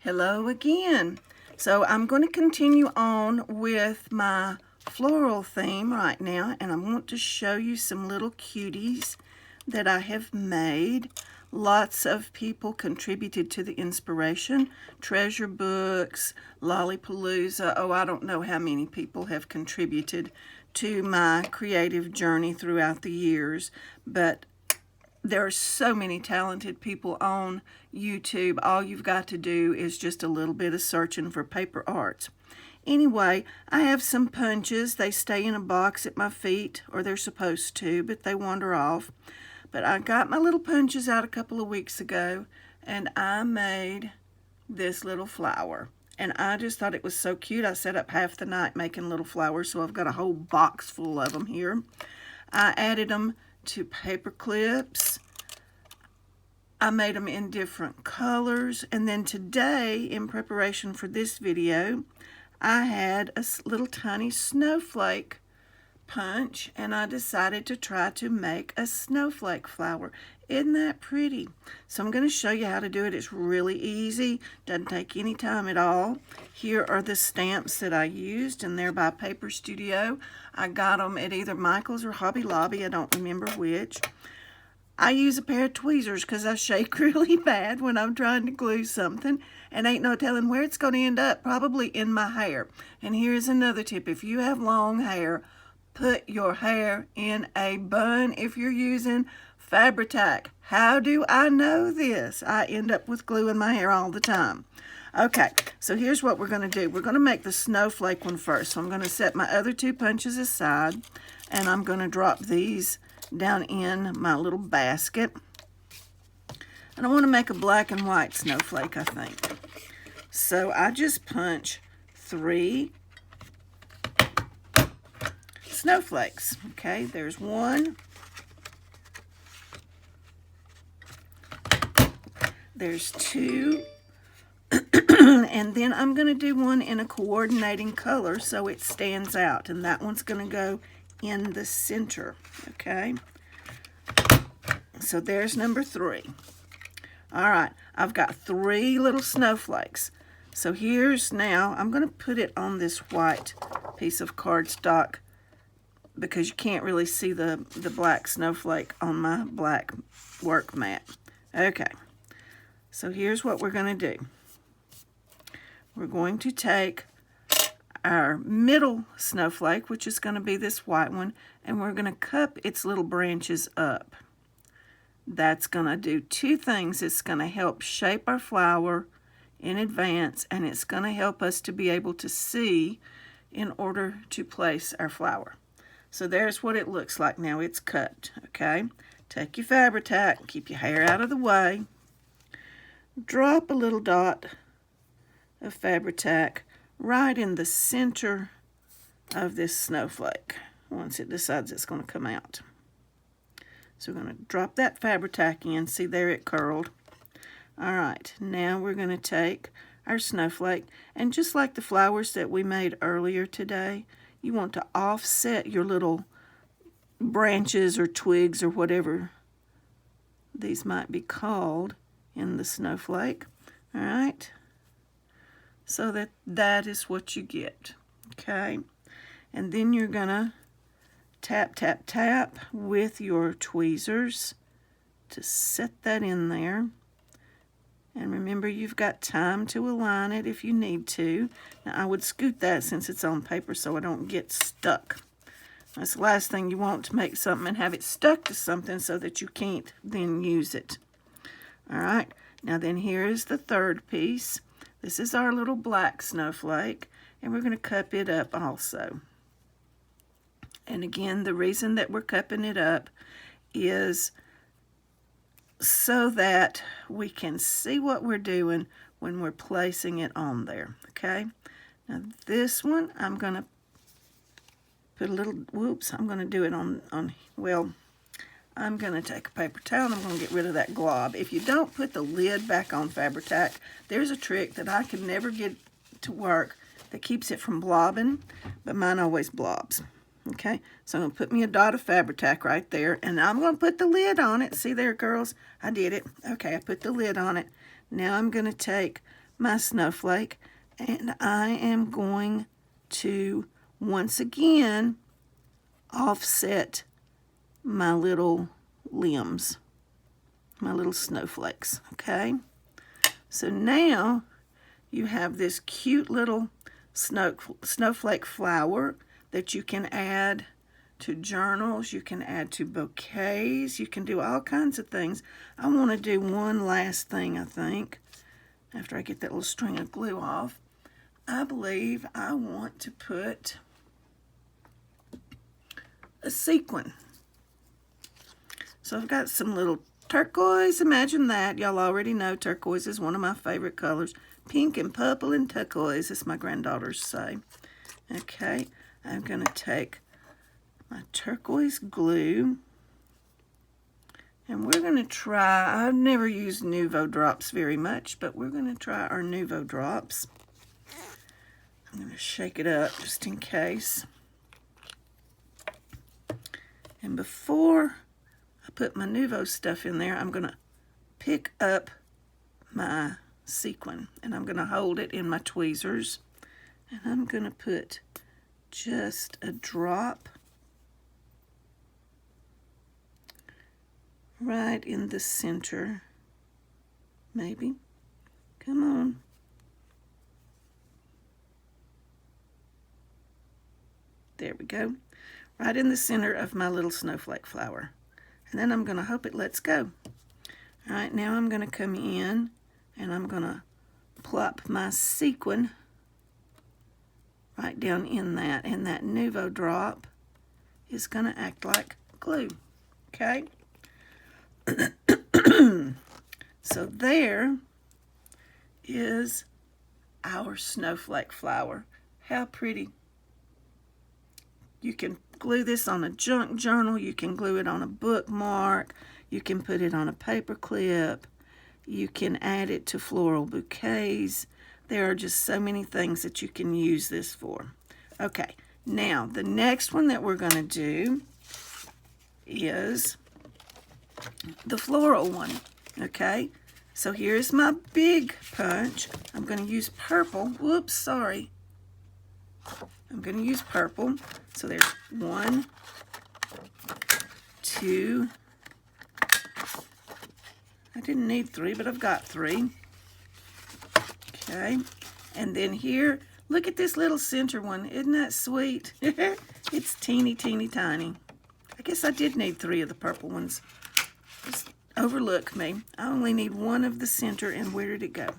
Hello again. So I'm going to continue on with my floral theme right now, and I want to show you some little cuties that I have made. Lots of people contributed to the inspiration. Treasure Books, Lollapalooza. Oh, I don't know how many people have contributed to my creative journey throughout the years, but there are so many talented people on YouTube. All you've got to do is just a little bit of searching for paper arts. Anyway, I have some punches. They stay in a box at my feet, or they're supposed to, but they wander off. But I got my little punches out a couple of weeks ago, and I made this little flower. And I just thought it was so cute. I sat up half the night making little flowers, so I've got a whole box full of them here. I added them to paper clips. I made them in different colors, and then today, in preparation for this video, I had a little tiny snowflake punch, and I decided to try to make a snowflake flower. Isn't that pretty? So I'm going to show you how to do it. It's really easy, doesn't take any time at all. Here are the stamps that I used, and they're by Paper Studio. I got them at either Michael's or Hobby Lobby, I don't remember which. I use a pair of tweezers because I shake really bad when I'm trying to glue something, and ain't no telling where it's going to end up, probably in my hair. And here's another tip. If you have long hair, put your hair in a bun if you're using Fabri-Tac. How do I know this? I end up with glue in my hair all the time. Okay, so here's what we're going to do. We're going to make the snowflake one first. So I'm going to set my other two punches aside, and I'm going to drop these down in my little basket. And I want to make a black and white snowflake, I think. So I just punch 3 snowflakes. Okay, there's 1. There's 2. And then I'm going to do one in a coordinating color so it stands out. And that one's going to go in the center. Okay. So there's number 3. All right. I've got 3 little snowflakes. So here's now, I'm going to put it on this white piece of cardstock because you can't really see the black snowflake on my black work mat. Okay. So here's what we're going to do. We're going to take our middle snowflake, which is going to be this white one, and we're going to cup its little branches up. That's going to do 2 things. It's going to help shape our flower in advance, and it's going to help us to be able to see in order to place our flower. So there's what it looks like now. It's cut, okay? Take your Fabri-Tac, keep your hair out of the way. Drop a little dot of Fabri-Tac right in the center of this snowflake once it decides it's going to come out. So we're going to drop that Fabri-Tac in. See there, it curled. All right, now we're going to take our snowflake, and just like the flowers that we made earlier today, you want to offset your little branches or twigs or whatever these might be called in the snowflake. All right, so that is what you get. Okay, and then you're gonna tap, tap, tap with your tweezers to set that in there. And remember, you've got time to align it if you need to. Now, I would scoot that since it's on paper so I don't get stuck. That's the last thing you want, to make something and have it stuck to something so that you can't then use it. All right, now then here is the third piece. This is our little black snowflake, and we're going to cup it up also. And again, the reason that we're cupping it up is so that we can see what we're doing when we're placing it on there, okay? Now this one, I'm going to put a little, whoops, I'm going to do it well, I'm going to take a paper towel and I'm going to get rid of that glob. If you don't put the lid back on Fabri-Tac, there's a trick that I can never get to work that keeps it from blobbing, but mine always blobs. Okay, so I'm going to put me a dot of Fabri-Tac right there, and I'm going to put the lid on it. See there, girls? I did it. Okay, I put the lid on it. Now I'm going to take my snowflake, and I am going to once again offset my little limbs, my little snowflakes, okay? So now you have this cute little snowflake flower that you can add to journals, you can add to bouquets, you can do all kinds of things. I want to do one last thing, I think, after I get that little string of glue off. I believe I want to put a sequin. So I've got some little turquoise, imagine that. Y'all already know turquoise is one of my favorite colors. Pink and purple and turquoise, as my granddaughters say. Okay, I'm going to take my turquoise glue, and we're going to try, I've never used Nuvo drops very much, but we're going to try our Nuvo drops. I'm going to shake it up just in case. And before I put my Nuvo stuff in there, I'm going to pick up my sequin, and I'm going to hold it in my tweezers, and I'm going to put just a drop right in the center, maybe. Come on. There we go. Right in the center of my little snowflake flower. And then I'm going to hope it lets go. All right, now I'm going to come in and I'm going to plop my sequin right down in that. And that Nuvo drop is going to act like glue. Okay? So there is our snowflake flower. How pretty. You can glue this on a junk journal. You can glue it on a bookmark. You can put it on a paper clip. You can add it to floral bouquets. There are just so many things that you can use this for. Okay, now the next one that we're going to do is the floral one. Okay, so here's my big punch. I'm going to use purple. Whoops, sorry. I'm going to use purple. So there's 1, 2. I didn't need 3, but I've got 3. Okay, and then here, look at this little center one. Isn't that sweet? It's teeny, teeny, tiny. I guess I did need 3 of the purple ones. Just overlook me. I only need 1 of the center, and where did it go?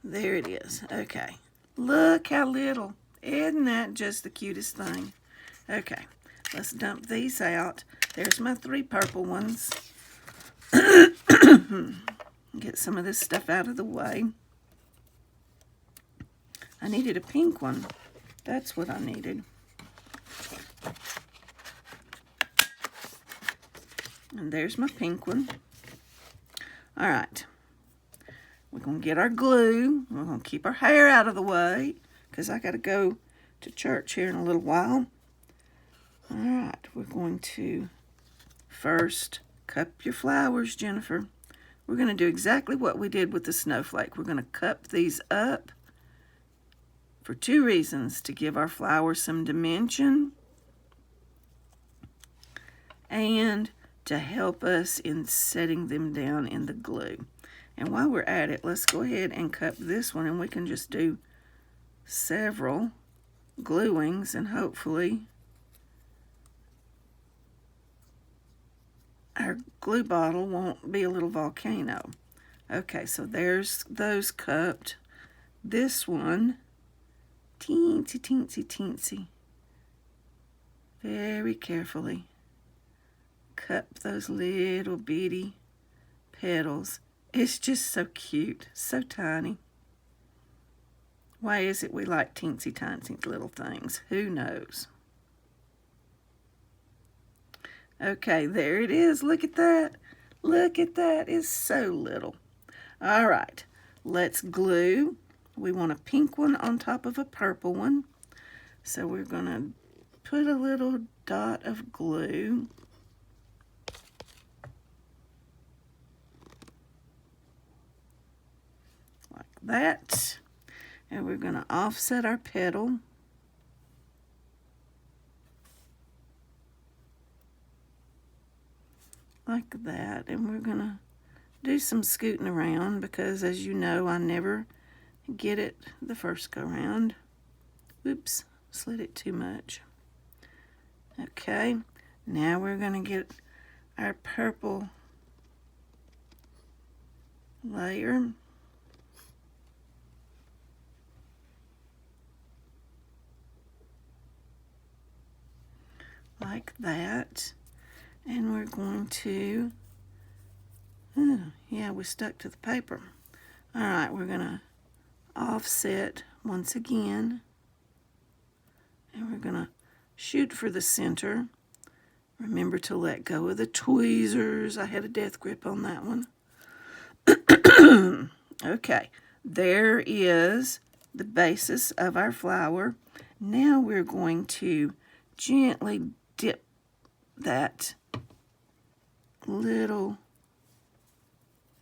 There it is. Okay, look how little. Isn't that just the cutest thing? Okay, let's dump these out. There's my 3 purple ones. Get some of this stuff out of the way. I needed a pink one. That's what I needed. And there's my pink one. All right. We're going to get our glue. We're going to keep our hair out of the way because I got to go to church here in a little while. All right. We're going to first cup your flowers, Jennifer. We're going to do exactly what we did with the snowflake. We're going to cup these up for 2 reasons: to give our flowers some dimension and to help us in setting them down in the glue. And while we're at it, let's go ahead and cup this one, and we can just do several gluings, and hopefully our glue bottle won't be a little volcano. Okay, so there's those cupped. This one, teensy, teensy, teensy. Very carefully cup those little bitty petals. It's just so cute, so tiny. Why is it we like teensy tiny little things? Who knows? Okay, there it is. Look at that. Look at that. It's so little. All right, let's glue. We want a pink one on top of a purple one. So we're going to put a little dot of glue. like that. And we're going to offset our petal. Like that. And we're going to do some scooting around because, as you know, I never get it the first go round. Oops, slid it too much. Okay, now we're going to get our purple layer. Like that. And we're going to, yeah, we stuck to the paper. All right, we're going to offset once again. And we're going to shoot for the center. Remember to let go of the tweezers. I had a death grip on that one. Okay, there is the basis of our flower. Now we're going to gently dip that little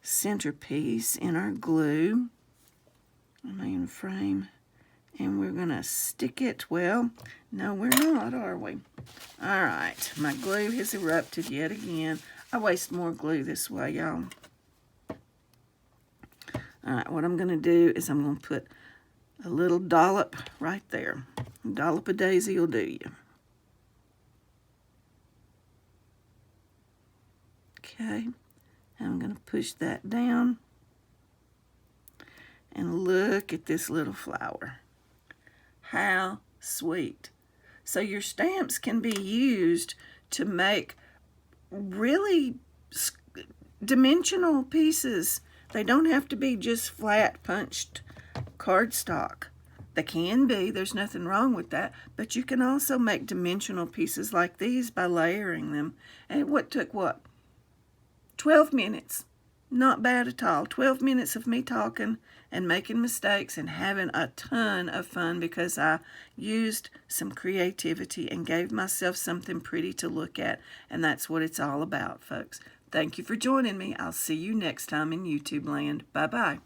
centerpiece in our glue, main frame, and we're going to stick it. Well, no, we're not, are we? All right, my glue has erupted yet again. I waste more glue this way, y'all. All right, what I'm going to do is I'm going to put a little dollop right there. A dollop of daisy will do you. Okay, I'm going to push that down. And look at this little flower. How sweet. So your stamps can be used to make really dimensional pieces. They don't have to be just flat punched cardstock. They can be, there's nothing wrong with that, but you can also make dimensional pieces like these by layering them. And what took what? 12 minutes. Not bad at all. 12 minutes of me talking and making mistakes and having a ton of fun because I used some creativity and gave myself something pretty to look at. And that's what it's all about, folks. Thank you for joining me. I'll see you next time in YouTube land. Bye-bye.